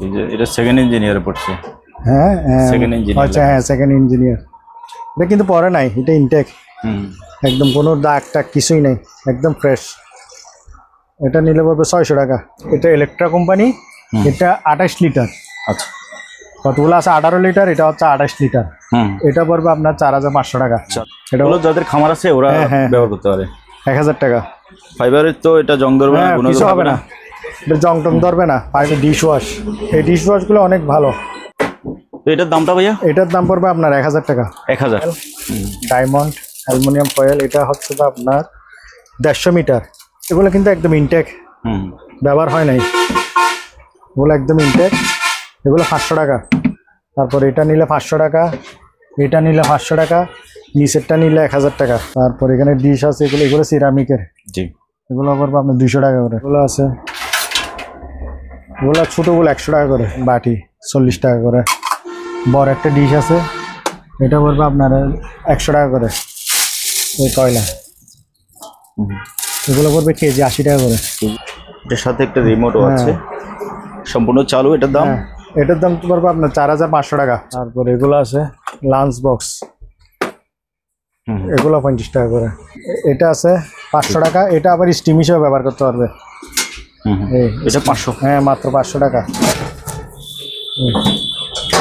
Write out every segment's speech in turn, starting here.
এই যে এটা সেকেন্ড ইঞ্জিনিয়ারে পড়ছে। হ্যাঁ সেকেন্ড ইঞ্জিনিয়ার। আচ্ছা হ্যাঁ সেকেন্ড ইঞ্জিনিয়ার। এটা কিন্তু পরে নাই, এটা ইনটেক একদম, কোনো দাগ টাগ কিছুই নেই, একদম ফ্রেশ। এটা নিলে পড়বে 600 টাকা। এটা ইলেকট্রা কোম্পানি, এটা 28 লিটার। আচ্ছা কতগুলো আছে? 18 লিটার, এটা হচ্ছে 28 লিটার। এটা পড়বে আপনার 4500 টাকা। এটা হলো যাদের খামার আছে ওরা ব্যবহার করতে পারে। 1000 টাকা। ফাইবারের তো এটা জং ধরবে না, কোনো কিছু হবে না, এটা জং টং ধরবে না। পাইবে ডিশ ওয়াশ, এই ডিশ ওয়াশগুলো অনেক ভালো। তো এটার দামটা ভাইয়া? এটার দাম পড়বে আপনার 1000 টাকা। 1000। ডায়মন্ড অ্যালুমিনিয়াম ফয়েল, এটা হচ্ছে তো আপনার 150 মিটার। এগুলো কিন্তু একদম ইনটেক, ব্যবহার হয় নাই, এগুলো একদম ইনটেক। এগুলো 500 টাকা। তারপর এটা নিলে 500 টাকা, এটা নিলে 500 টাকা, নিচেরটা নিলে 1000 টাকা। তারপর এখানে ডিশ আছে, এগুলো সিরামিকের। জি, এগুলো পড়বে আপনার 200 টাকা করে। এগুলো আছে, এগুলো ছোটোগুলো 100 টাকা করে, বাটি 40 টাকা করে। বড় একটা ডিশ আছে, এটা পড়বে আপনার 100 টাকা করে। এই কয়লা এগুলো পড়বে কেজি 80 টাকা করে। এটার সাথে একটা রিমোটও আছে, সম্পূর্ণ চালু। এটার দাম? এটার দাম পড়বে আপনার 4500 টাকা। তারপর এগুলো আছে লাঞ্চ বক্স, এগুলো 50 টাকা করে। এটা আছে 500 টাকা। এটা আবার স্টিম হিসেবে ব্যবহার করতে পারবে। এটা 500? হ্যাঁ, মাত্র 500 টাকা।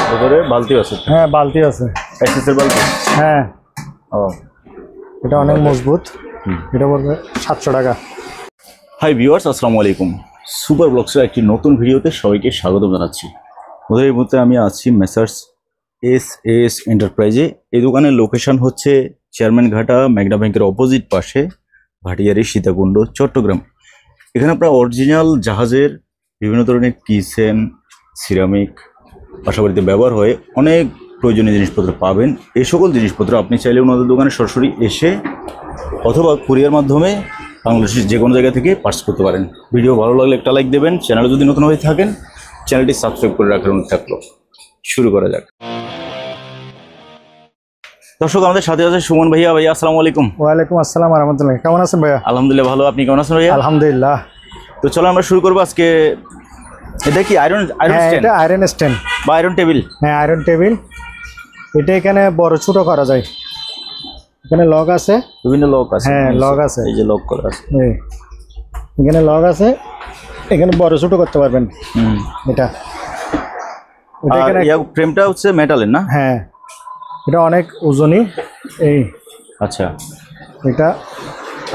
ভিতরে বালতি আছে? হ্যাঁ, বালতি আছে, এসএসের বালতি। হ্যাঁ। ও, এটা অনেক মজবুত। এটা পড়বে 700 টাকা। হাই ভিউয়ার্স, আসসালামু আলাইকুম। সুপার ব্লগসের একটি নতুন ভিডিওতে সবাইকে স্বাগত জানাচ্ছি। এই মুহূর্তে আমি আছি মেসার্স এস এন্টারপ্রাইজে। এই দোকানের লোকেশন হচ্ছে চেয়ারম্যান ঘাটা মেঘনা ব্যাংকের অপোজিট পাশে, ভাটিয়ারি, সীতাকুণ্ড, চট্টগ্রাম। এখানে আপনার অরিজিনাল জাহাজের বিভিন্ন ধরনের কিচেন, সিরামিক, বাসাবাড়িতে ব্যবহার হয়ে অনেক প্রয়োজনীয় জিনিসপত্র পাবেন। এই সকল জিনিসপত্র আপনি চাইলে ওনাদের দোকানে সরাসরি এসে অথবা কুরিয়ার মাধ্যমে বাংলাদেশের যে কোনো জায়গা থেকে পার্স করতে পারেন। ভিডিও ভালো লাগলে একটা লাইক দেবেন। চ্যানেলে যদি নতুন হয়ে থাকেন চ্যানেলটি সাবস্ক্রাইব করে রাখার অনুরোধ থাকলো। শুরু করা যাক। দর্শক, আমাদের সাথে আছে সুমন ভাইয়া। ভাইয়া আসসালামু আলাইকুম। ওয়ালাইকুম আসসালাম ওয়া রাহমাতুল্লাহ। কেমন আছেন ভাইয়া? আলহামদুলিল্লাহ ভালো, আপনি কেমন আছেন ভাইয়া? আলহামদুলিল্লাহ। তো চলো আমরা শুরু করবো আজকে। এটা কি আয়রন স্ট্যান্ড? এটা আয়রন স্ট্যান্ড বা আয়রন টেবিল? হ্যাঁ, আয়রন টেবিল। এটা এখানে বড় ছোট করা যায়। এখানে লক আছে, বিভিন্ন লক আছে। হ্যাঁ, লক আছে, এই যে লক করা আছে, এখানে লক আছে। এখানে বড় ছোট করতে পারবেন। এটা এখানে ফ্রেমটা হচ্ছে মেটালের না? হ্যাঁ, এটা অনেক ওজনই। এই আচ্ছা, এটা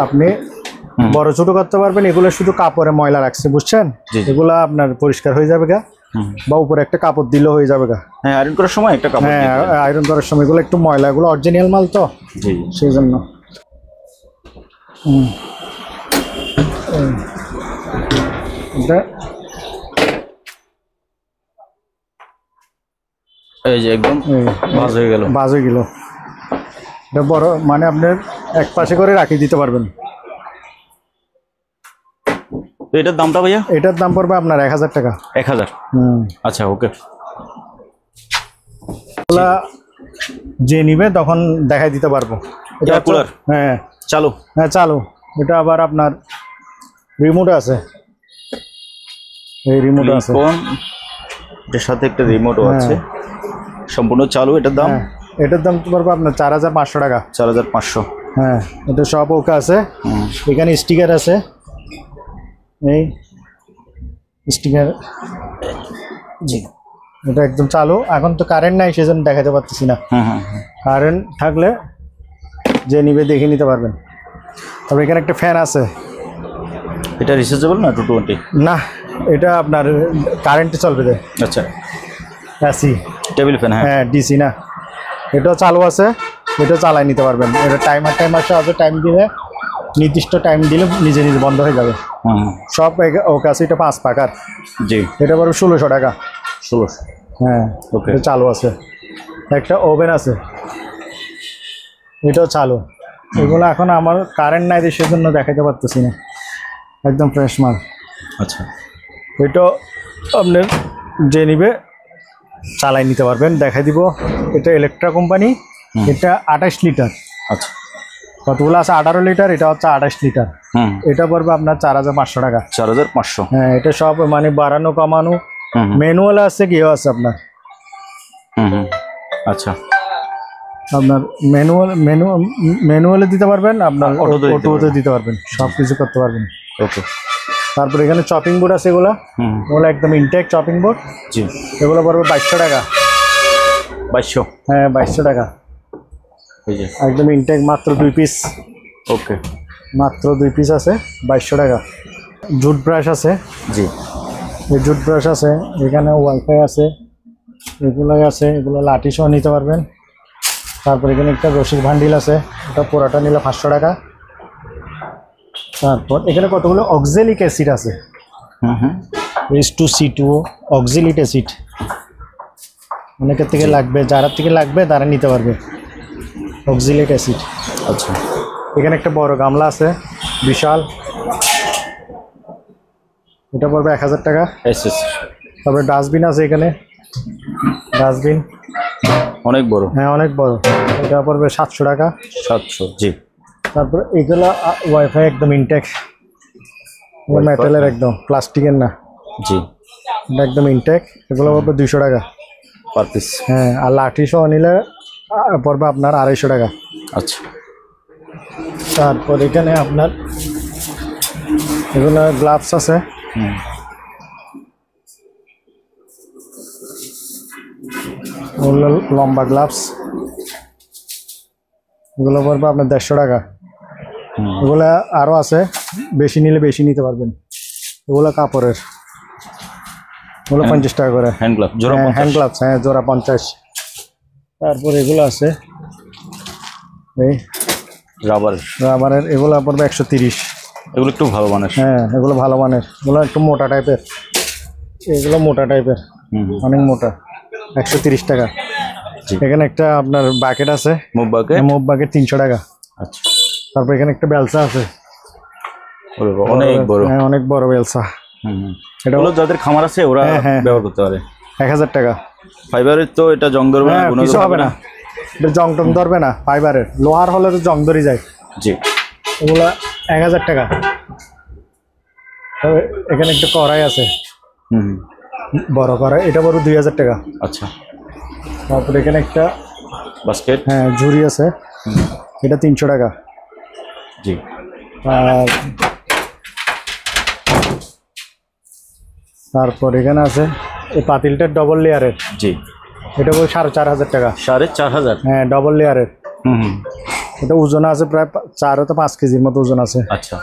আপনি বড় ছোট করতে পারবেন। এগুলো শুধু কাপড়ে ময়লা রাখছে, বুঝছেন? এগুলা আপনার পরিষ্কার হয়ে যাবে গা, বা উপরে একটা কাপড় দিলেও হয়ে যাবে গা। হ্যাঁ, আয়রন করার সময় একটা কাপড়। হ্যাঁ, আয়রন করার সময় এগুলো একটু ময়লা, এগুলো অরিজিনাল মাল তো, সেই জন্য। এটা এই যে একদম ভাঁজ হয়ে গেল, ভাঁজ হয়ে গেল। এটা বড়, মানে আপনার এক পাশে করে রাখি দিতে পারবেন। তো এটার দামটা ভাইয়া? এটার দাম পড়বে আপনার 1000 টাকা। 1000? আচ্ছা, ওকে। যে নিবে তখন দেখাই দিতে পারবো। এটা কুলার? হ্যাঁ, চালু। হ্যাঁ, চালু। এটা আবার আপনার রিমোট আছে, এই রিমোট আছে। এটার সাথে একটা রিমোটও আছে, সম্পূর্ণ চালু। এটার দাম? এটার দাম পড়বে আপনার 4500 টাকা। 4500? হ্যাঁ, এটা সব ওকে আছে। এখানে স্টিকার আছে, এই স্টিকার। জি, এটা একদম চালু। এখন তো কারেন্ট নাই, সেজন্য দেখাতে পারতেছি না। কারেন্ট থাকলে যে নিবে দেখে নিতে পারবেন। তবে এখানে একটা ফ্যান আছে। এটা রিচার্জেবল না? 220? না, এটা আপনার কারেন্টে চলবে। আচ্ছা, এসি টেবিল ফ্যান? হ্যাঁ, ডিসি না। এটাও চালু আছে, এটা চালাই নিতে পারবেন। এটা টাইমার আছে, টাইম দিলে, নির্দিষ্ট টাইম দিলে নিজে নিজে বন্ধ হয়ে যাবে। সব ওকে আছে। এটা 5 পাকার। জি, এটা পড়বে 1600 টাকা। 1600? হ্যাঁ, ওকে, চালু আছে। একটা ওভেন আছে, এটাও চালু। এগুলো এখন আমার কারেন্ট নাই, সেজন্য দেখাতে পারতেছি না। একদম ফ্রেশ মাল। আচ্ছা, এটা আপনার যে নিবে চালাই নিতে পারবেন, দেখাই দিব। এটা ইলেকট্রা কোম্পানি, এটা 28 লিটার। আচ্ছা, কতগুলো আছে? 18 লিটার, এটা হচ্ছে 28 লিটার। এটা পড়বে আপনার 4500 টাকা। 4500? হ্যাঁ, এটা সব মানে বাড়ানো কমানো হুম হুম ম্যানুয়াল আছে, গিয়েও আছে আপনার। হুম হুম আচ্ছা আপনার ম্যানুয়ালে দিতে পারবেন, আপনার অটোতে দিতে অটোতে দিতে পারবেন, সব কিছু করতে পারবেন। ওকে তারপর এখানে চপিং বোর্ড আছে, এগুলো হুম ওগুলো একদম ইনটেক চপিং বোর্ড। জি এগুলো পড়বে 2200 টাকা। 2200 হ্যাঁ 2200 টাকা, এই যে একদম ইনটেক, মাত্র 2 পিস, ওকে মাত্র 2 পিস আছে, 2200 টাকা। জুট ব্রাশ আছে, জি এই জুট ব্রাশ আছে, এখানে ওয়াইফাই আছে, এগুলো আছে, এগুলো লাঠি সহ নিতে পারবেন। তারপর এখানে একটা রশির ভান্ডিল আছে, এটা পুরাটা নিলে 500 টাকা। তারপর এখানে কতগুলো অক্সালিক অ্যাসিড আছে, হুম হুম H2C2 অক্সালিক অ্যাসিড, অনেকের থেকে লাগবে, যারা থেকে লাগবে তারা নিতে পারবে অক্সালিক অ্যাসিড। আচ্ছা এখানে একটা বড় গামলা আছে, বিশাল, এটা পড়বে 1000 টাকা। এসএস তারপরে ডাস্টবিন আছে, এখানে ডাস্টবিন অনেক বড়, হ্যাঁ অনেক বড়, এটা পড়বে 700 টাকা। 700 জি তারপর এগুলো ওয়াইফাই একদম ইনটেক, মেটালের, একদম প্লাস্টিকের না, জি এটা একদম ইনটেক, এগুলো পড়বে 200 টাকা। পার পিস হ্যাঁ, আর লাঠি সহ নিলে পড়বে আপনার 250 টাকা। আচ্ছা তারপর এখানে আপনার এগুলো গ্লাভস আছে, হুম ওগুলো লম্বা গ্লাভস, এগুলো পড়বে আপনার 150 টাকা। হুম এগুলো আরও আছে, বেশি নিলে বেশি নিতে পারবেন। এগুলো কাপড়ের, এগুলো 50 টাকা করে। হ্যান্ড গ্লাভ জোড়া হ্যাঁ 50 হ্যান্ড গ্লাভস, হ্যাঁ জোড়া 50। তারপর এগুলো আছে এই রাবার, রাবারের, এগুলো পড়বে 130। এগুলো একটু ভালো মানের। হ্যাঁ এগুলো ভালো মানের, এগুলো একটু মোটা টাইপের, এগুলো মোটা টাইপের, হুম অনেক মোটা, 130 টাকা। জি এখানে একটা আপনার বাকেট আছে, মুভ বাকে মুভ বাকেট 300 টাকা। আচ্ছা তারপর এখানে একটা বেলসা আছে, ওরে বাবা, অনেক বড়। হ্যাঁ অনেক বড় বেলসা, হুম হুম এটা এগুলো যাদের খামার আছে ওরা হ্যাঁ, হ্যাঁ। ব্যবহার করতে পারে। 1000 টাকা। ফাইবারের তো এটা জং ধরবে না, হ্যাঁ গুণা কিছু হবে না, এটা জং টং ধরবে না, ফাইবারের, লোহার হলে তো জং ধরে যায়। জি এগুলো 1000 টাকা। তবে এখানে একটা কড়াই আছে, হুম হুম বড় কড়াই, এটা বড় 2000 টাকা। আচ্ছা তারপর এখানে একটা বাস্কেট হ্যাঁ ঝুড়ি আছে, এটা 300 টাকা। জি আর তারপর এখানে আছে এই পাতিলটা ডবল লেয়ারের, জি এটা বল 4500 টাকা। 4500 হ্যাঁ ডবল লেয়ারের, হুম হুম এটা ওজন আছে প্রায় 4 থেকে 5 কেজির মতো ওজন আছে। আচ্ছা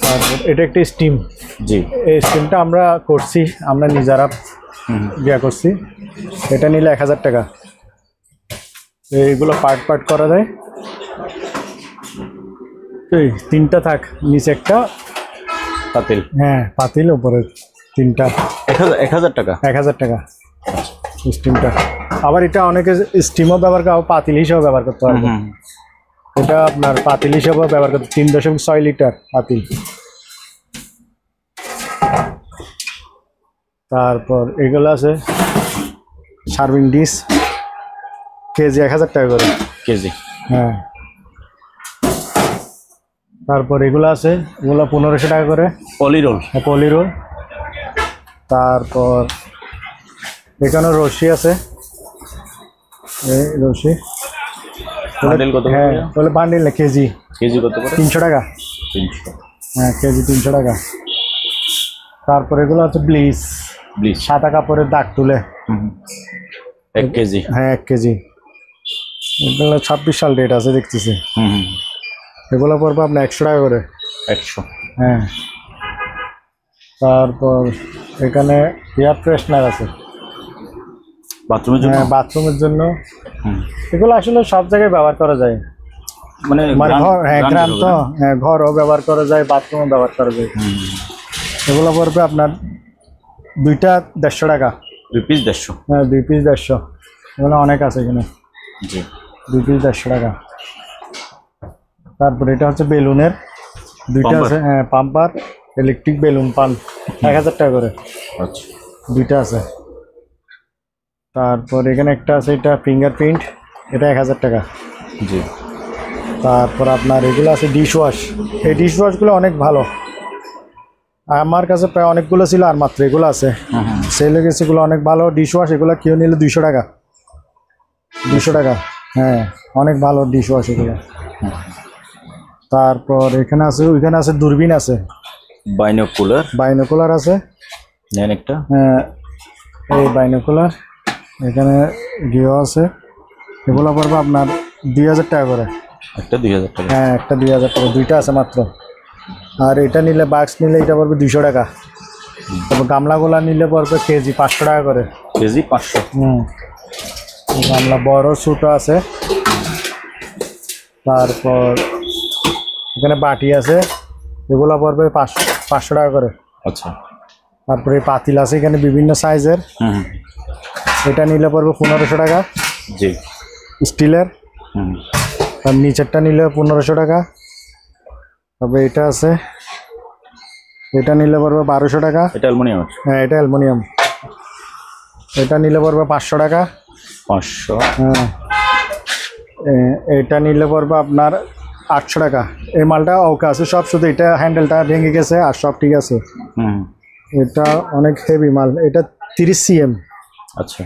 তারপর এটা একটা স্টিম, জি এই স্টিমটা আমরা করছি, আমরা নিজেরা হুম ইয়া করছি, এটা নিলে 1000 টাকা। এইগুলো পার্ট পার্ট করা যায়, এই 3টা থাক, নিচে একটা, পাতিল হ্যাঁ পাতিল, উপরে 3টা, 1000 টাকা। 1000 টাকা স্টিমটা। আবার এটা অনেকে স্টিমও ব্যবহার করে, পাতিল হিসেবেও ব্যবহার করতে পারবে। হুম এটা আপনার পাতিল হিসেবেও ব্যবহার করতে, 3.6 লিটার পাতিল। তারপর এগুলো আছে সার্ভিং ডিশ, কেজি 1000 টাকা করে। কেজি হ্যাঁ তারপর এগুলো আছে, এগুলো 1500 টাকা করে পলিরোল। পলিরোল। তারপর এখানে রশি আছে, এই রশি, বান্ডেল কত করে? হ্যাঁ বলে বান্ডিল না, কেজি কেজি কত করে? 300 টাকা। 300 হ্যাঁ কেজি 300 টাকা। তারপর এগুলো হচ্ছে ব্লিচ, ব্লিচ সাদা কাপড়ের দাগ তুলে, 1 কেজি। হ্যাঁ 1 কেজি। এগুলো 26 সাল ডেট আছে দেখতেছি। হুম হুম এগুলো পড়বে আপনার 100 টাকা করে। 100 হ্যাঁ তারপর এখানে এয়ার ফ্রেশনার আছে, বাথরুমের জন্য। হ্যাঁ বাথরুমের জন্য। হুম এগুলো আসলে সব জায়গায় ব্যবহার করা যায়, মানে মানে ঘর, হ্যাঁ গ্রাম গ্রাম তো, হ্যাঁ ঘরও ব্যবহার করা যায়, বাথরুমও ব্যবহার করা যায়। এগুলো পড়বে আপনার 2টা 150 টাকা। 2 পিস 150 হ্যাঁ 2 পিস 150, এগুলো অনেক আছে এখানে, জি 2 পিস 150 টাকা। তারপর এটা হচ্ছে বেলুনের, 2টা পাম্পার। আছে, হ্যাঁ পাম্পার, ইলেকট্রিক বেলুন পাম্প, 1000 টাকা করে, আচ্ছা 2টা আছে। তারপর এখানে একটা আছে, এটা ফিঙ্গারপ্রিন্ট, এটা 1000 টাকা। জি তারপর আপনার এগুলো আছে ডিশ ওয়াশ, এই ডিশ ওয়াশগুলো অনেক ভালো, আমার কাছে প্রায় অনেকগুলো ছিল, আর মাত্র এগুলো আছে সেল হয়ে গেছে। এগুলো অনেক ভালো ডিশ ওয়াশ, এগুলো কেউ নিলে 200 টাকা। 200 টাকা, হ্যাঁ অনেক ভালো ডিশ ওয়াশ এগুলো। তারপর এখানে আছে, ওইখানে আছে দূরবীন আছে, বাইনোকুলার আছে। নেন একটা। হ্যাঁ এই বাইনোকুলার, এখানে গিয়েও আছে। এগুলো পড়বে আপনার 2000 টাকা করে। একটা 2000 টাকা? হ্যাঁ একটা 2000 টাকা, দুইটা আছে মাত্র। আর এটা নিলে বাক্স নিলে এটা পড়বে 200 টাকা। তারপর গামলাগুলা নিলে পড়বে কেজি 500 টাকা করে। কেজি 500? গামলা বড় ছোটো আছে। তারপর এখানে বাটি আছে, এগুলো পড়বে 500 টাকা করে। আচ্ছা। তারপরে পাতিল আছে এখানে বিভিন্ন সাইজের, এটা নিলে পড়বে 1500 টাকা। জি। স্টিলের। আর নিচেরটা নিলে 1500 টাকা। তবে এটা আছে, এটা নিলে পড়বে 1200 টাকা। এটা অ্যালুমিনিয়াম? হ্যাঁ এটা অ্যালুমিনিয়াম। এটা নিলে পড়বে 500 টাকা। 500? হ্যাঁ। এটা নিলে পড়বে আপনার 800 টাকা। এই মালটা ওকে আছে সব, শুধু এটা হ্যান্ডেলটা ভেঙে গেছে, আর সব ঠিক আছে। এটা অনেক হেভি মাল, এটা 30 cm। আচ্ছা।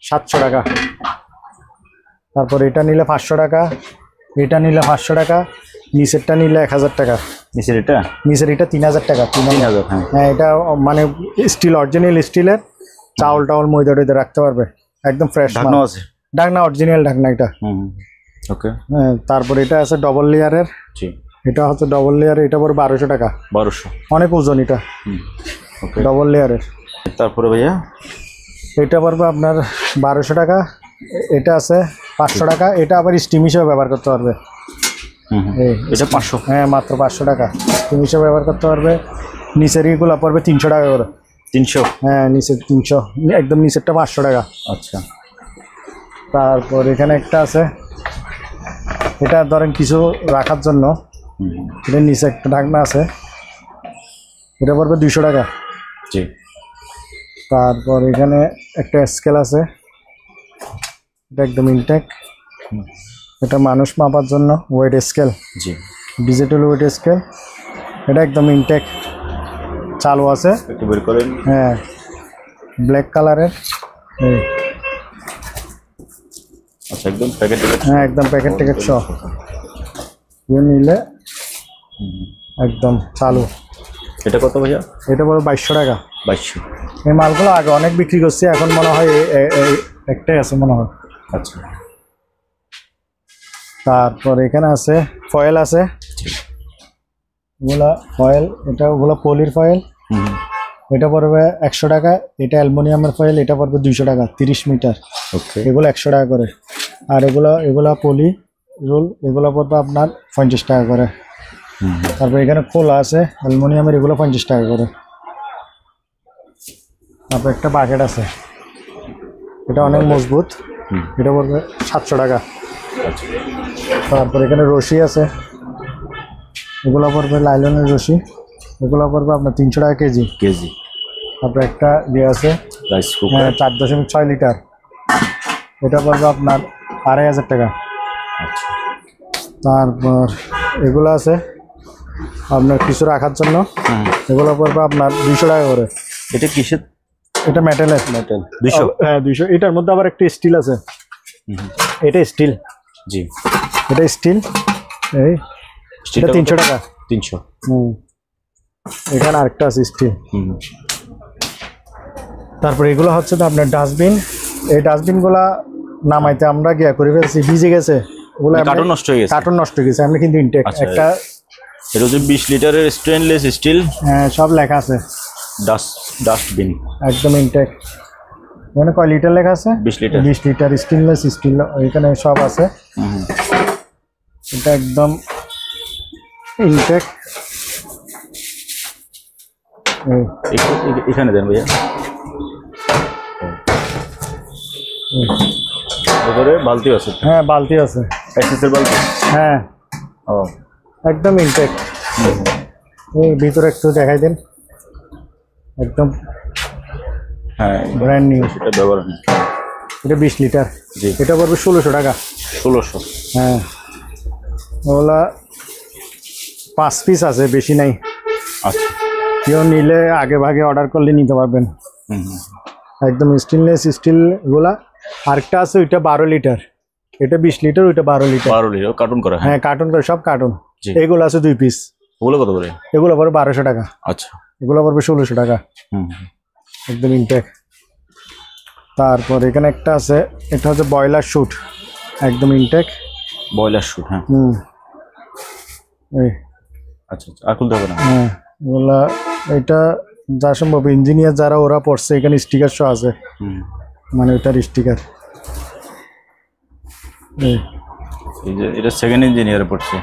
700 টাকা। তারপর এটা নিলে 500 টাকা, এটা নিলে 500 টাকা, নিচেরটা নিলে 1000 টাকা। নিচের এটা 3000 টাকা। 3000? হ্যাঁ এটা মানে স্টিল, অরিজিনাল স্টিলের। চাউল টাউল ময়দা টয়দা রাখতে পারবে, একদম ফ্রেশ। ঢাকনা আছে? ঢাকনা অরিজিনাল ঢাকনা এটা। ওকে। হ্যাঁ তারপর এটা আছে ডবল লেয়ারের। জি। এটা হচ্ছে ডবল লেয়ার, এটা পড়বে 1200 টাকা। 1200? অনেক ওজন এটা। ওকে। ডবল লেয়ারের। তারপরে ভাইয়া এটা পড়বে আপনার 1200 টাকা। এটা আছে 500 টাকা। এটা আবার স্টিম হিসেবে ব্যবহার করতে পারবে। এটা 500? হ্যাঁ মাত্র 500 টাকা, স্টিম হিসেবে ব্যবহার করতে পারবে। নিচের এগুলো পড়বে 300 টাকা করে। 300? হ্যাঁ নিচের 300, একদম নিচেরটা 500 টাকা। আচ্ছা। তারপর এখানে একটা আছে, এটা ধরেন কিছু রাখার জন্য, এটা নিচে একটা ঢাকনা আছে, এটা পড়বে 200 টাকা। জি। তারপর এখানে একটা স্কেল আছে, এটা একদম ইনটেক। এটা মানুষ মাপার জন্য ওয়েট স্কেল। জি। ডিজিটাল ওয়েট স্কেল, এটা একদম ইনটেক, চালু আছে। একটু বের করেন। হ্যাঁ ব্ল্যাক কালারের। আচ্ছা, একদম প্যাকেট? হ্যাঁ একদম প্যাকেট ট্যাকেট সহ নিলে একদম চালু। এটা কত ভাইয়া? এটা বড় 2200 টাকা। 2200? এই মালগুলো আগে অনেক বিক্রি করছি, এখন মনে হয় একটাই আছে মনে হয়। আচ্ছা। তারপর এখানে আছে ফয়েল আছে, ওগুলা ফয়েল, এটা ওগুলো পলির ফয়েল। এটা পড়বে 100 টাকা। এটা অ্যালুমিনিয়ামের ফয়েল, এটা পড়বে 200 টাকা। 30 মিটার। ওকে। এগুলো 100 টাকা করে। আর এগুলো পলি রোল, এগুলো পড়বে আপনার 50 টাকা করে। তারপর এখানে খোলা আছে অ্যালুমিনিয়ামের, এগুলো 50 টাকা করে। তারপর একটা বাকেট আছে, এটা অনেক মজবুত, এটা পড়বে 700 টাকা। তারপর এখানে রশি আছে, এগুলো পড়বে লাইলনের রশি, এগুলো পড়বে আপনার 300 টাকা কেজি। তারপর একটা ইয়ে আছে 4.6 লিটার, এটা পড়বে আপনার 2500 টাকা। তারপর এগুলো আছে আপনার কিছু রাখার জন্য, এগুলো পড়বে আপনার 200 টাকা করে। এটা কিসের? এটা মেটালের। 200? হ্যাঁ 200। এটার মধ্যে আবার একটা স্টিল আছে, এটা স্টিল। জি। এটা স্টিল, এই এটা 300 টাকা। 300? এখানে আরেকটা আছে স্টিল। তারপর এগুলো হচ্ছে তো আপনার ডাস্টবিন। এই ডাস্টবিনগুলা নামাইতে আমরা গিয়া করে ফেলছি, ভিজে গেছে, ওগুলো কার্টুন নষ্ট হয়ে গেছে। কার্টুন নষ্ট হয়ে গেছে, আমি কিন্তু ইনটেক একটা। এটা হচ্ছে 20 লিটারের স্টেনলেস স্টিল। হ্যাঁ সব লেখা আছে, ডাস্টবিন একদম ইনটেক। মানে কয় লিটার লেখা আছে? 20 লিটার। 20 লিটার স্টেনলেস স্টিল, এখানে সব আছে। এটা একদম ইনটেক। এখানে দেন ভাইয়া। ভিতরে বালতি আছে? হ্যাঁ বালতি আছে, এসএসের বালতি। হ্যাঁ ও একদম ইনটেক। এই ভিতরে একটু দেখাই দেন, একদম হ্যাঁ ব্র্যান্ড নিউ। সেটা ব্যবহার নেই। এটা 20 লিটার। জি। এটা পড়বে 1600 টাকা। 1600? হ্যাঁ ওগুলা 5 পিস আছে, বেশি নাই। আচ্ছা। কেউ নিলে আগে ভাগে অর্ডার করলে নিতে পারবেন। একদম স্টেনলেস স্টিল এগুলা। আরেকটা আছে ওইটা 12 লিটার, এটা 20 লিটার, ওইটা 12 লিটার। 12 লিটার কার্টুন করা? হ্যাঁ কার্টুন করে, সব কার্টুন। জি। এগুলো আছে 2 পিস। ওগুলো কত করে? এগুলো পড়বে 1200 টাকা। আচ্ছা। এগুলো পড়বে 1600 টাকা। একদম ইনটেক। তারপর এখানে একটা আছে, এটা হচ্ছে বয়লার শুট, একদম ইনটেক। Boiler suit? হ্যাঁ। এই আচ্ছা আচ্ছা, আর খুলতে হবে না? হ্যাঁ এগুলা, এটা যা সম্ভব ইঞ্জিনিয়ার যারা ওরা পড়ছে, এখানে স্টিকার সহ আছে, মানে ওটার স্টিকার। এই যে এটা সেকেন্ড ইঞ্জিনিয়ারে পড়ছে?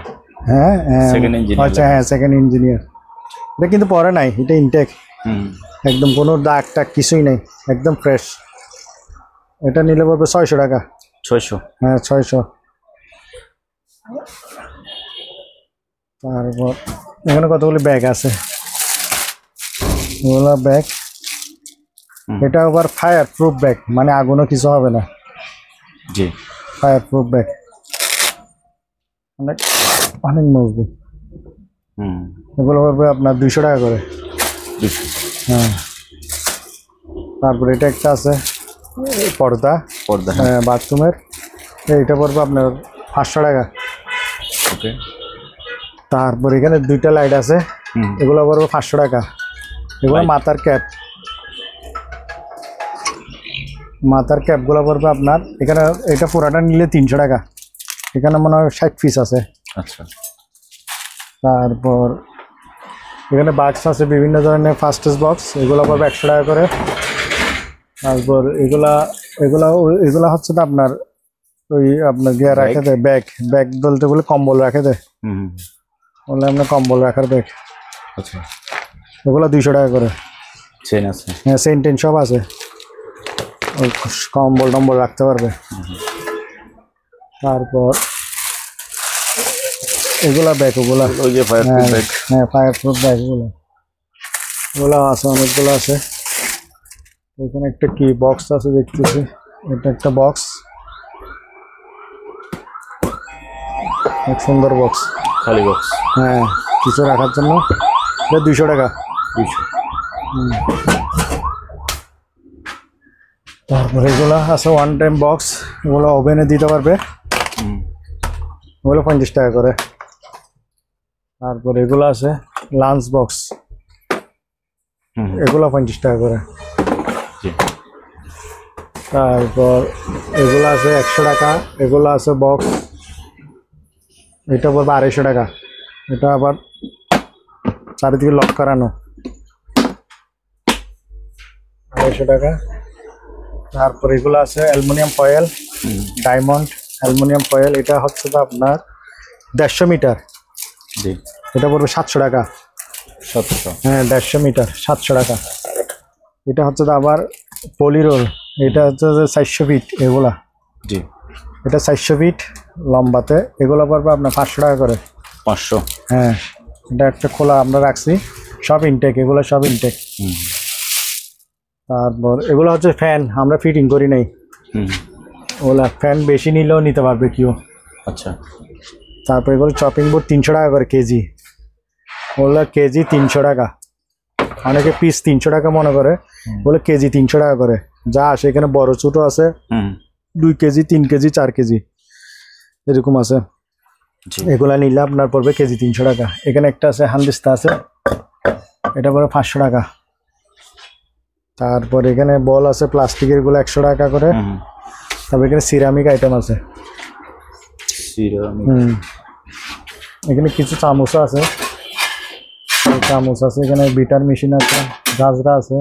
হ্যাঁ সেকেন্ড ইঞ্জিনিয়ার। আচ্ছা, হ্যাঁ সেকেন্ড ইঞ্জিনিয়ার। এটা কিন্তু পরে নাই, এটা ইনটেক, একদম কোনো দাগ টাগ কিছুই নেই, একদম ফ্রেশ। এটা নিলে পড়বে 600 টাকা। 600? হ্যাঁ 600। তারপর এখানে কতগুলি ব্যাগ আছে, ওগুলো ব্যাগ। এটা আবার ফায়ার প্রুফ ব্যাগ, মানে আগুনও কিছু হবে না। জি। ফায়ার প্রুফ ব্যাগ, অনেক অনেক মজবুত। এগুলো পড়বে আপনার 200 টাকা করে। 200? হ্যাঁ। তারপর এটা একটা আছে পর্দা, হ্যাঁ বাথরুমের, এইটা পড়বে আপনার 500 টাকা। ওকে। তারপর এখানে 2টা লাইট আছে, এগুলো পড়বে 500 টাকা। এগুলো মাথার ক্যাপ, মাথার ক্যাপগুলো পড়বে আপনার এখানে, এটা পুরাটা নিলে 300 টাকা। এখানে মনে হয় 60 পিস আছে। আচ্ছা। তারপর এখানে বাক্স আছে বিভিন্ন ধরনের, ফাস্টেস্ট বক্স, এগুলো পড়বে 100 টাকা করে। তারপর এগুলা এগুলা এগুলা হচ্ছে তো আপনার ওই আপনার গিয়ে রাখে দেয়, ব্যাগ ব্যাগ বলতে বলে কম্বল রাখে দেয়, বলে আপনার কম্বল রাখার ব্যাগ। আচ্ছা। এগুলো 200 টাকা করে। চেন আছে? হ্যাঁ চেন টেন সব আছে, ওই কম্বল টম্বল রাখতে পারবে। তারপর এগুলা ব্যাগ, ওগুলা ওই যে ফায়ার প্রুফ ব্যাগ? হ্যাঁ ফায়ার প্রুফ ব্যাগ, ওগুলো আছে, অনেকগুলো আছে। এখানে একটা কি বক্স আছে দেখতেছি, এটা একটা বক্স, এক সুন্দর বক্স, খালি বক্স? হ্যাঁ কিছু রাখার জন্য। এটা 200 টাকা। 200? তারপরে এগুলো আছে ওয়ান টাইম বক্স, এগুলো ওভেনে দিতে পারবে, ওগুলো 50 টাকা করে। তারপর এগুলো আছে লাঞ্চ বক্স, এগুলো 50 টাকা করে। তারপর এগুলো আছে 100 টাকা, এগুলো আছে বক্স, এটা পড়বে 250 টাকা। এটা আবার চারিদিকে লক করানো, 250 টাকা। তারপর এগুলো আছে aluminium foil, diamond aluminium foil, এটা হচ্ছে তো আপনার 150 মিটার। জি। এটা পড়বে 700 টাকা। 700? হ্যাঁ 150 মিটার 700 টাকা। এটা হচ্ছে তো আবার পলিরোল, এটা হচ্ছে 400 ফিট এগুলা। জি। এটা 400 ফিট লম্বাতে, এগুলো পড়বে আপনার 500 টাকা করে। 500? হ্যাঁ এটা একটা খোলা আমরা রাখছি, সব ইনটেক, এগুলো সব ইনটেক। তারপর এগুলো হচ্ছে ফ্যান, আমরা ফিটিং করি নাই, ওগুলা ফ্যান বেশি নিলেও নিতে পারবে কেউ। আচ্ছা। তারপর এগুলো চপিং বোর্ড 300 টাকা করে কেজি, ওগুলো কেজি 300 টাকা। অনেকে পিস 300 টাকা মনে করে, বলে কেজি 300 টাকা করে। যা আসে এখানে বড় ছোট আছে, 2 কেজি 3 কেজি 4 কেজি এরকম আছে। এগুলা নিলে আপনার পড়বে কেজি 300 টাকা। এখানে একটা আছে হান্দিস্তা আছে, এটা পড়বে 500 টাকা। তারপর এখানে বল আছে প্লাস্টিকের, গুলো 100 টাকা করে। তারপর এখানে সিরামিক আইটেম আছে, এখানে কিছু চামচ আছে, চামচ আছে, এখানে বিটার মেশিন আছে, গাজরা আছে,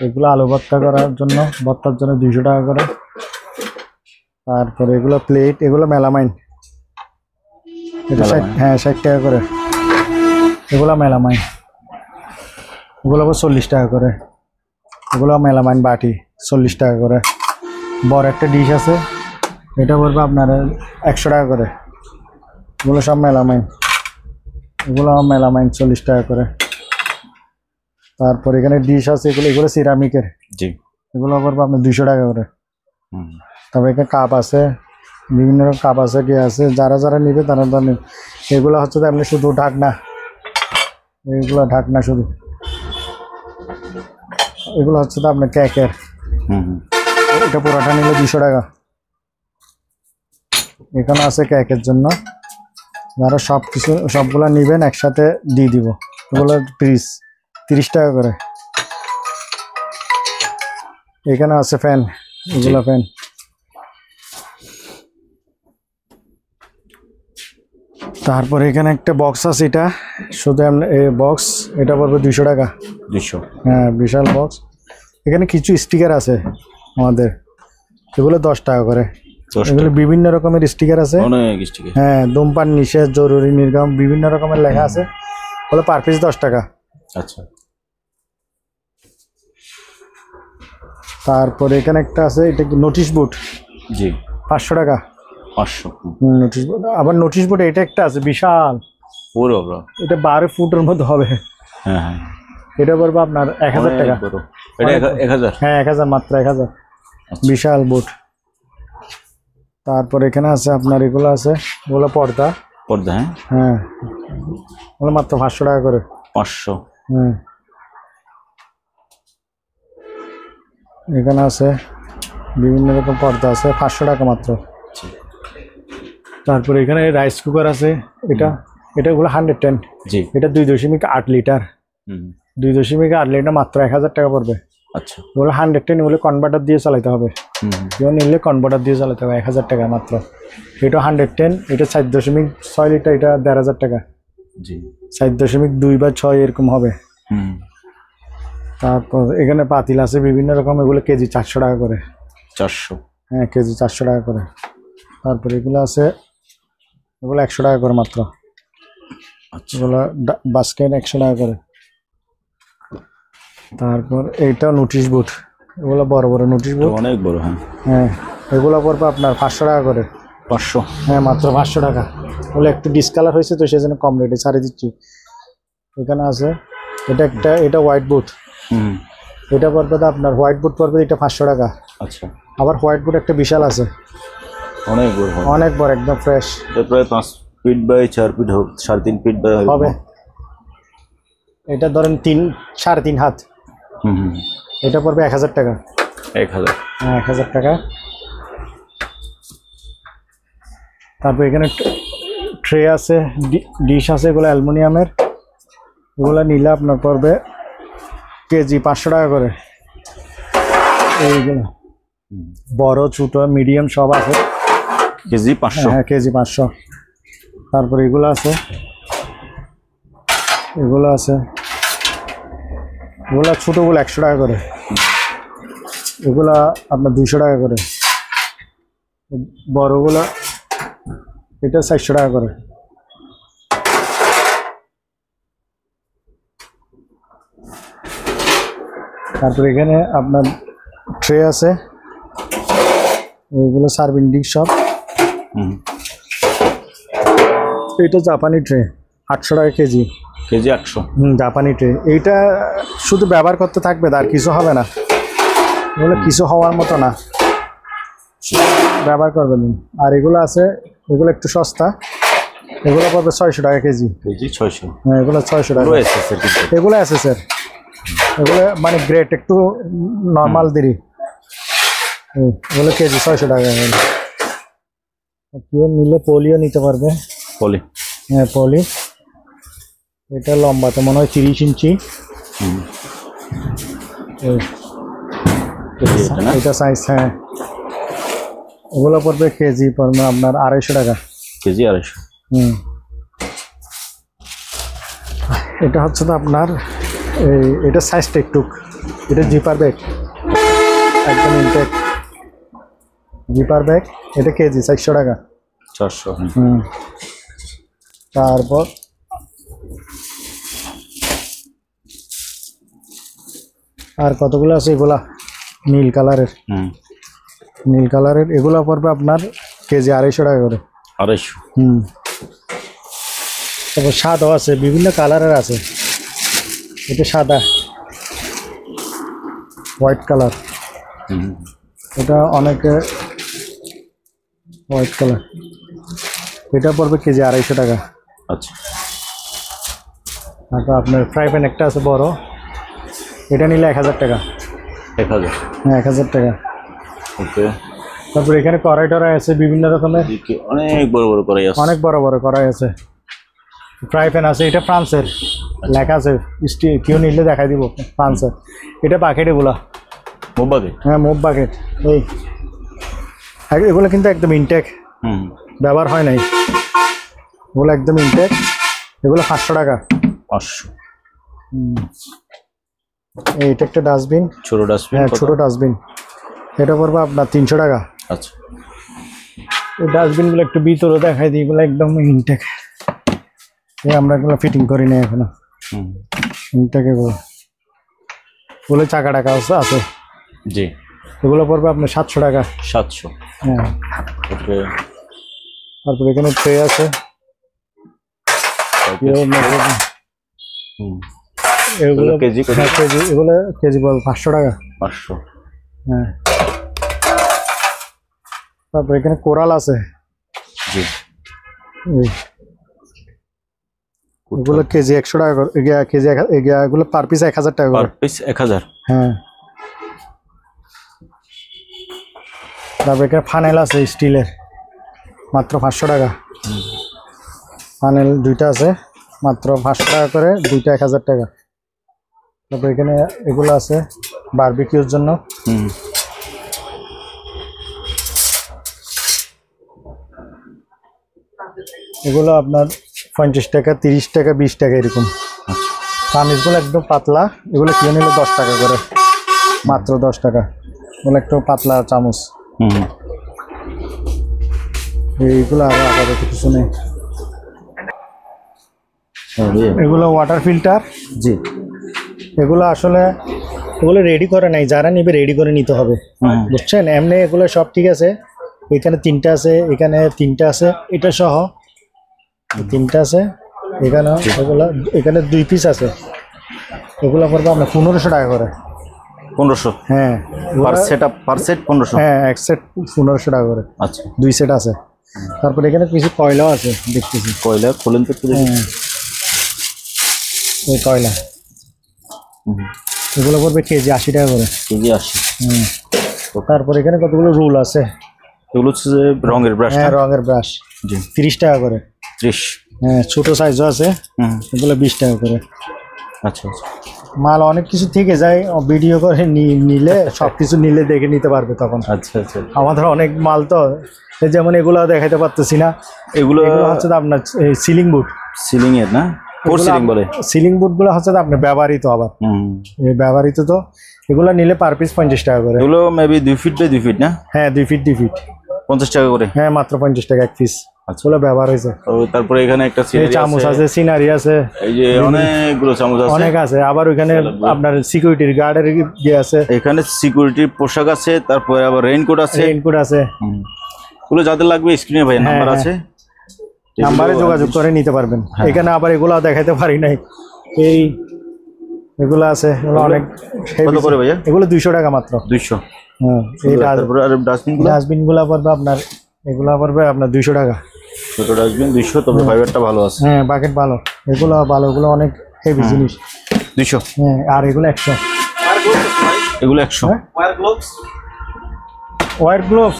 এগুলো আলু ভর্তা করার জন্য, ভর্তার জন্য 200 টাকা করে। তারপরে এগুলো প্লেট, এগুলো মেলামাইন, এটা 60 টাকা করে। এগুলো মেলামাইন, এগুলো আবার 40 টাকা করে। এগুলো মেলামাইন বাটি 40 টাকা করে। বড় একটা ডিশ আছে, এটা পড়বে আপনার 100 টাকা করে। এগুলো সব মেলামাইন, এগুলো মেলামাইন 40 টাকা করে। তারপর এখানে ডিশ আছে, এগুলো সিরামিকের, জি, এগুলো পড়বে আপনার 200 টাকা করে। তারপর এখানে কাপ আছে, বিভিন্ন রকম কাপ আছে, কি আছে, যারা যারা নিবে তারা নেবে। এগুলো হচ্ছে তো এমনি শুধু ঢাকনা, এগুলো ঢাকনা শুধু এগুলো হচ্ছে তো আপনার কেকের, এটা পুরোটা নিলে 200 টাকা। এখানে আছে কেকের জন্য, যারা সবগুলা নিবেন একসাথে দিয়ে দিব। এগুলো পিস 30 টাকা করে। এখানে আছে ফ্যান, এগুলো ফ্যান। তারপরে এখানে একটা বক্স আছে, এটা শুধু এই বক্স, এটা পড়বে 200 টাকা। 200? হ্যাঁ, বিশাল বক্স। এখানে কিছু স্টিকার আছে আমাদের, এগুলো 10 টাকা করে। এগুলো বিভিন্ন রকমের স্টিকার আছে, হ্যাঁ, ধূমপান নিষেধ, জরুরি নির্গম, বিভিন্ন রকমের লেখা আছে, ওগুলো পার পিস 10 টাকা। আচ্ছা। তারপরে এখানে একটা আছে, এটা কি নোটিশ বোর্ড, জি, 500 টাকা। 500? নোটিশ বোর্ড, আবার নোটিশ বোর্ড এটা একটা আছে বিশাল, পুরো এটা 12 ফুটের মধ্যে হবে। হ্যাঁ হ্যাঁ, এটা পড়বে আপনার 1000 টাকা। এটা 1000? হ্যাঁ, 1000, মাত্র 1000। বিশাল বোর্ড। তারপর এখানে আছে আপনার এগুলো আছে, এগুলো পর্দা। পর্দা? হ্যাঁ হ্যাঁ, ওগুলো মাত্র 500 টাকা করে। 500? হ্যাঁ। এখানে আছে বিভিন্ন রকম পর্দা আছে, 500 টাকা মাত্র। তারপরে এখানে রাইস কুকার আছে, এটাগুলো 110। জি। এটা 2.8 লিটার, 2.8 লিটার, মাত্র 1000 টাকা পড়বে। আচ্ছা। ওগুলো 110, ওগুলো কনভার্টার দিয়ে চালাতে হবে। কেউ নিলে কনভার্টার দিয়ে চালাতে হবে, 1000 টাকা মাত্র। এটা 110, এটা 4.6 লিটার, এটা 1500 টাকা। জি। 4.2 বা 6 এরকম হবে। তারপর এখানে পাতিল আছে বিভিন্ন রকম, এগুলো কেজি 400 টাকা করে। 400? হ্যাঁ, কেজি 400 টাকা করে। তারপরে এগুলো আছে, এগুলো 100 টাকা করে মাত্র। এগুলো বাস্কেট 100 টাকা করে। তারপর এইটা নোটিশ বোর্ড, এগুলো বড় বড় নোটিশ বোর্ড, অনেক বড়। হ্যাঁ হ্যাঁ, এগুলো পড়বে আপনার 500 টাকা করে। 500? হ্যাঁ, মাত্র 500 টাকা। ওগুলো একটু ডিসকালার হয়েছে তো সেজন্য কম রেটে ছাড়ে দিচ্ছি। এখানে আছে এটা হোয়াইট বোর্ড, এটা পড়বে তো আপনার, হোয়াইট বোর্ড পড়বে এটা 500 টাকা। আচ্ছা। আবার হোয়াইট বোর্ড একটা বিশাল আছে, অনেক বড়, অনেক বড়, একদম ফ্রেশ। এটা প্রায় 5 ফিট বাই 4 ফিট হোক, 3.5 ফিট বাই হবে। এটা ধরেন 3.5 হাত। এটা পড়বে 1000 টাকা। 1000? হ্যাঁ, 1000 টাকা। তারপর এখানে ট্রে আছে, ডিশ আছে, এগুলো অ্যালুমিনিয়ামের। এগুলো নিলে আপনার পড়বে কেজি 500 টাকা করে। এইগুলো বড় ছোট মিডিয়াম সব আছে, কেজি 500? হ্যাঁ, কেজি 500। তারপর এগুলো আছে, এগুলো ছোটগুলো 100 টাকা করে, এগুলা আপনার 200 টাকা করে। বড়গুলো এটা 400 টাকা করে। তারপরে এখানে আপনার ট্রে আছে, এগুলো সার্ভিং ডিশ সব। এটা জাপানি ট্রে, 800 টাকা কেজি। কেজি 800? জাপানি ট্রে। এইটা শুধু ব্যবহার করতে থাকবে, আর কিছু হবে না, এগুলো কিছু হওয়ার মতো না, ব্যবহার করবেন। আর এগুলো আছে, এগুলো একটু সস্তা, এগুলো পড়বে 600 টাকা কেজি। কেজি 600? হ্যাঁ, এগুলো 600 টাকা। এগুলো আছে স্যার, এগুলো মানে গ্রেট, একটু নর্মাল দেরি, এগুলো কেজি 600 টাকা। কেউ নিলে পলিও নিতে পারবে। পলি? হ্যাঁ, পলি। এটা লম্বাতে মনে হয় 30 ইঞ্চি। এটা সাইজ, হ্যাঁ। ওগুলো পড়বে কেজি পড়বে আপনার 250 টাকা। কেজি 250? এটা হচ্ছে তো আপনার এটা সাইজটা একটু, এটা জিপার ব্যাগ, একদম ইনটেক জিপার ব্যাগ। এটা কেজি 400 টাকা। 400? তারপর আর কতগুলো আছে, এগুলা নীল কালারের, এগুলো পড়বে আপনার কেজি 250 টাকা করে। 250? তারপর সাদাও আছে, বিভিন্ন কালারের আছে। এটা সাদা, হোয়াইট কালার, এটা অনেকে হোয়াইট কালার, এটা পড়বে কেজি 250 টাকা। আচ্ছা। তারপর আপনার ফ্রাই প্যান একটা আছে বড়, এটা নিলে 1000 টাকা। 1000। হ্যাঁ 1000 টাকা। ওকে। তারপর এখানে কড়াই টড়াই আছে বিভিন্ন রকমের, অনেক বড় বড় কড়াই আছে। অনেক বড় বড় কড়াই আছে। ফ্রাই প্যান আছে, এটা ফ্রান্সের, লেখা আছে স্টিল, কেউ নিলে দেখাই দিব ফ্রান্সের। এটা বাকেট, এগুলা মুভ বাকেট। হ্যাঁ মুভ বাকেট। এই এগুলো কিন্তু একদম ইনটেক, ব্যবহার হয় নাই, এগুলো একদম ইনটেক। এগুলো 500 টাকা। 500। এইটা একটা ডাস্টবিন, ছোট ডাস্টবিন। হ্যাঁ ছোট ডাস্টবিন, এটা পড়বে আপনার 300 টাকা। আচ্ছা। এই ডাস্টবিনগুলো একটু ভিতরে দেখাই দিই, এগুলো একদম ইনটেক। আমরা এগুলো ফিটিং করি না এখনো, ইনটেক এগুলো। এগুলো চাকা টাকা আছে। জি। এগুলো পড়বে আপনার 700 টাকা। 700। হ্যাঁ। ওকে। তারপর এখানে ট্রে আছে, এগুলো কেজি কেজি, এগুলো কেজি বল 500 টাকা। 500। হ্যাঁ। তারপর এখানে কোরাল আছে। জি। এগুলো কেজি 100 টাকা করে, কেজি এগুলো পার পিস 1000 টাকা করে। Per piece 1000। হ্যাঁ। তারপর এখানে ফানেল আছে স্টিলের, মাত্র 500 টাকা। ফানেল দুইটা আছে, মাত্র 500 টাকা করে, দুইটা 1000 টাকা। তারপর এখানে এগুলো আছে বারবিকিউর জন্য। এগুলো আপনার 50 টাকা, 30 টাকা, 20 টাকা এরকম। চামিচগুলো একদম পাতলা, এগুলো কিনে নিলে 10 টাকা করে, মাত্র 10 টাকা। এগুলো একটু পাতলা চামচ। এইগুলো আরো আপাতত কিছু নেই। এগুলো ওয়াটার ফিল্টার। জি। এগুলো আসলে এগুলো রেডি করে নাই, যারা নিবে রেডি করে নিতে হবে, বুঝছেন। এমনি এগুলো সব ঠিক আছে, এখানে 3টা আছে, এখানে 3টা আছে, এটা সহ 3টা আছে, এখানে এগুলো, এখানে 2 পিস আছে। এগুলো পড়বে আপনার 1500 টাকা করে। 1500। হ্যাঁ। পার সেট 1500। হ্যাঁ এক সেট 1500 টাকা করে। আচ্ছা। 2 সেট আছে। তারপর এখানে কিছু কয়লাও আছে, দেখতেছি। কয়লা খোলেন তো? হ্যাঁ এই কয়লা, এগুলো পড়বে কেজি 80 টাকা করে। কেজি 80। তারপর এখানে কতগুলো রুল আছে, এগুলো হচ্ছে যে রঙের ব্রাশ। হ্যাঁ রঙের ব্রাশ। জি। 30 টাকা করে। 30। হ্যাঁ ছোট সাইজও আছে, এগুলো 20 টাকা করে। আচ্ছা আচ্ছা। মাল অনেক কিছু থেকে যায়, ভিডিও করে নিলে সবকিছু নিলে দেখে নিতে পারবে তখন। আচ্ছা আচ্ছা। আমাদের অনেক মাল তো, যেমন এগুলো দেখাইতে পারতেছি না। এগুলো হচ্ছে আপনার সিলিং বুট। সিলিং এর না? ফোর সিলিং বলে। সিলিং বুট গুলো হচ্ছে আপনার ব্যবহৃত, আবার এই ব্যবহৃত। তো এগুলো নিলে পার পিস 50 টাকা করে। এগুলো মেবি 2 ফিট বাই 2 ফিট না? হ্যাঁ 2 ফিট 2 ফিট, 50 টাকা করে। হ্যাঁ মাত্র 50 টাকা এক পিস। ওগুলো ব্যবহার হয়েছে। তারপরে এখানে একটা চামচ আছে, সিনারি আছে, এই যে অনেকগুলো চামচ আছে, অনেক আছে। আবার ওইখানে আপনার সিকিউরিটির গার্ডের ইয়ে আছে, এখানে সিকিউরিটির পোশাক আছে, তারপরে আবার রেইনকোট আছে। রেইনকোট আছে। এগুলো যাদের লাগবে স্ক্রিনে ভাই নাম্বার আছে, নাম্বারে যোগাযোগ করে নিতে পারবেন। এখানে আবার এগুলো দেখাইতে পারি নাই, এই এগুলো আছে, এগুলো অনেক। কত করে ভাইয়া? এগুলো 200 টাকা মাত্র। 200। হ্যাঁ। এই ডাস্টবিন গুলা পড়বে আপনার, এগুলা পড়বে আপনার 200 টাকা। ছোট ডাস্টবিন 200, তবে ফাইবারটা ভালো আছে। হ্যাঁ বাকেট ভালো, এগুলো ভালো, এগুলো অনেক হেভি জিনিস। 200। হ্যাঁ আর এগুলো 100। এগুলো 100। Wire gloves